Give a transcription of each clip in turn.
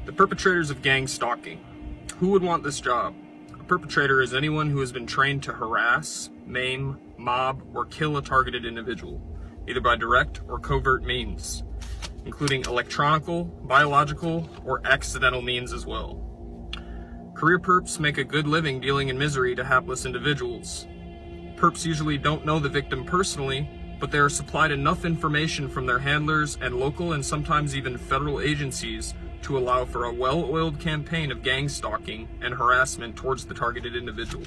The perpetrators of gang stalking. Who would want this job? A perpetrator is anyone who has been trained to harass, maim, mob, or kill a targeted individual, either by direct or covert means, including electronical, biological, or accidental means as well. Career perps make a good living dealing in misery to hapless individuals. Perps usually don't know the victim personally, but they are supplied enough information from their handlers and local and sometimes even federal agencies to allow for a well-oiled campaign of gang stalking and harassment towards the targeted individual.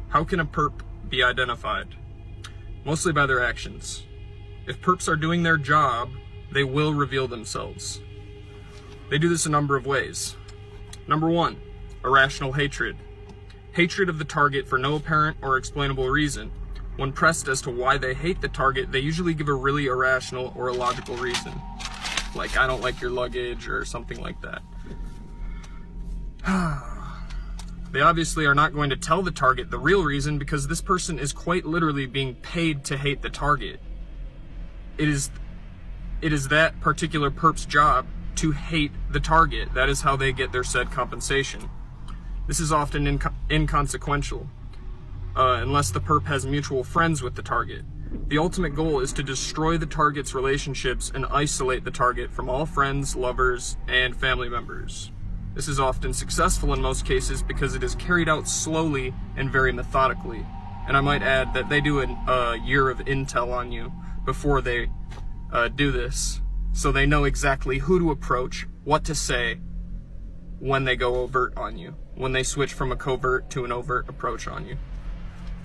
How can a perp be identified? Mostly by their actions. If perps are doing their job, they will reveal themselves. They do this a number of ways. Number 1, irrational hatred. Hatred of the target for no apparent or explainable reason. When pressed as to why they hate the target, they usually give a really irrational or illogical reason. Like, I don't like your luggage or something like that. They obviously are not going to tell the target the real reason because this person is quite literally being paid to hate the target. It is that particular perp's job to hate the target. That is how they get their said compensation. This is often inconsequential, unless the perp has mutual friends with the target. The ultimate goal is to destroy the target's relationships and isolate the target from all friends, lovers, and family members. This is often successful in most cases because it is carried out slowly and very methodically. And I might add that they do a year of intel on you before they do this, so they know exactly who to approach, what to say, when they go overt on you, when they switch from a covert to an overt approach on you.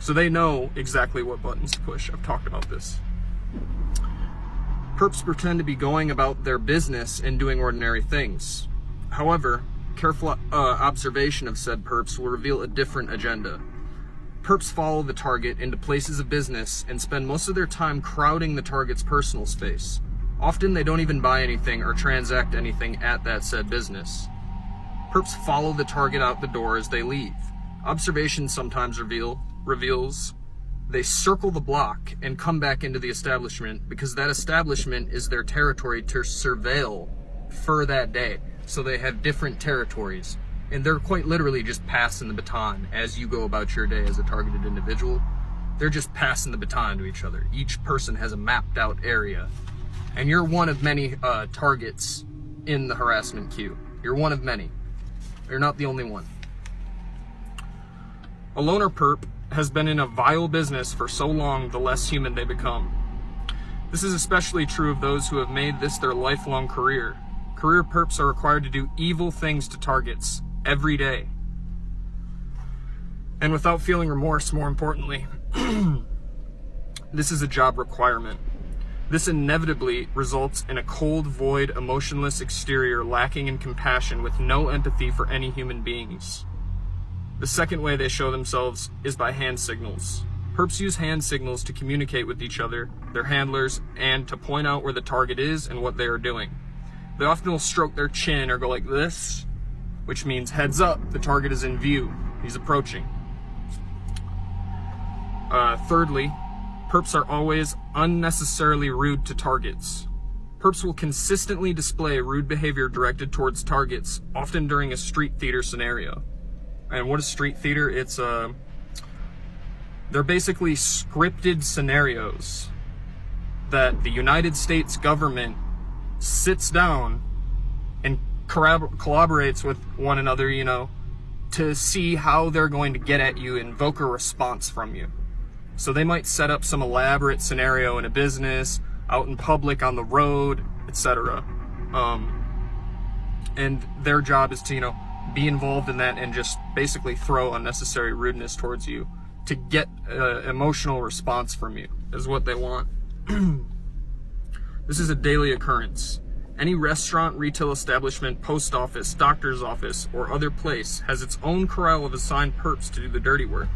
So they know exactly what buttons to push. I've talked about this. Perps pretend to be going about their business and doing ordinary things. However, careful observation of said perps will reveal a different agenda. Perps follow the target into places of business and spend most of their time crowding the target's personal space. Often they don't even buy anything or transact anything at that said business. Perps follow the target out the door as they leave. Observation sometimes reveals they circle the block and come back into the establishment because that establishment is their territory to surveil for that day. So they have different territories, and they're quite literally just passing the baton as you go about your day as a targeted individual. They're just passing the baton to each other. Each person has a mapped out area, and you're one of many targets in the harassment queue. You're one of many. You're not the only one. A loner perp has been in a vile business for so long, the less human they become. This is especially true of those who have made this their lifelong career. Career perps are required to do evil things to targets every day. And without feeling remorse, more importantly. This is a job requirement. This inevitably results in a cold, void, emotionless exterior lacking in compassion with no empathy for any human beings. The second way they show themselves is by hand signals. Perps use hand signals to communicate with each other, their handlers, and to point out where the target is and what they are doing. They often will stroke their chin or go like this, which means heads up, the target is in view, he's approaching. Thirdly, perps are always unnecessarily rude to targets. Perps will consistently display rude behavior directed towards targets, often during a street theater scenario. And what is street theater? It's they're basically scripted scenarios that the United States government sits down and collaborates with one another, to see how they're going to get at you, invoke a response from you. So they might set up some elaborate scenario in a business, out in public, on the road, etc. And their job is to, be involved in that and just basically throw unnecessary rudeness towards you to get an emotional response from you, is what they want. This is a daily occurrence. Any restaurant, retail establishment, post office, doctor's office, or other place has its own corral of assigned perps to do the dirty work.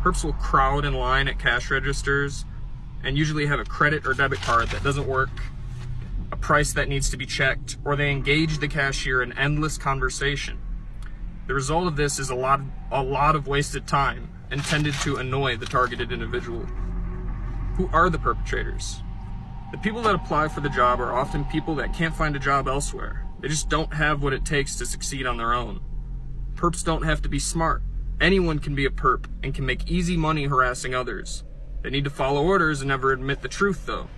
Perps will crowd in line at cash registers and usually have a credit or debit card that doesn't work, a price that needs to be checked, or they engage the cashier in endless conversation. The result of this is a lot of wasted time intended to annoy the targeted individual. Who are the perpetrators? The people that apply for the job are often people that can't find a job elsewhere. They just don't have what it takes to succeed on their own. Perps don't have to be smart. Anyone can be a perp and can make easy money harassing others. They need to follow orders and never admit the truth, though.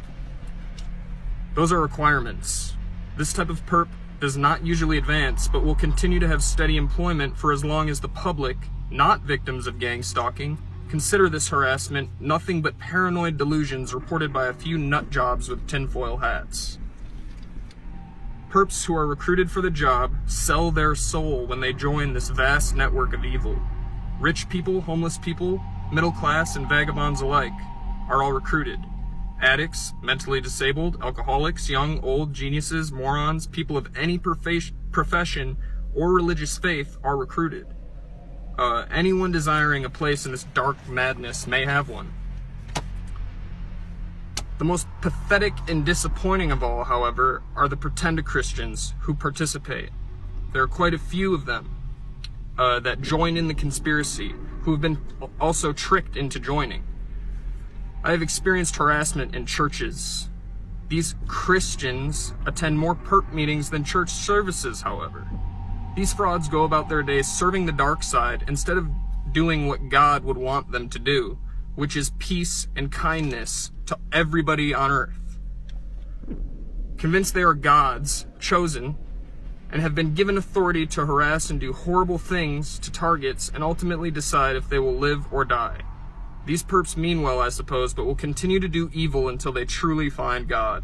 Those are requirements. This type of perp does not usually advance, but will continue to have steady employment for as long as the public, not victims of gang stalking, consider this harassment nothing but paranoid delusions reported by a few nut jobs with tinfoil hats. Perps who are recruited for the job sell their soul when they join this vast network of evil. Rich people, homeless people, middle class, and vagabonds alike are all recruited. Addicts, mentally disabled, alcoholics, young, old, geniuses, morons, people of any profession or religious faith are recruited. Anyone desiring a place in this dark madness may have one. The most pathetic and disappointing of all, however, are the pretend Christians who participate. There are quite a few of them that join in the conspiracy, who have been also tricked into joining. I have experienced harassment in churches. These Christians attend more perp meetings than church services, however. These frauds go about their days serving the dark side instead of doing what God would want them to do, which is peace and kindness to everybody on earth. Convinced they are God's chosen and have been given authority to harass and do horrible things to targets and ultimately decide if they will live or die. These perps mean well, I suppose, but will continue to do evil until they truly find God.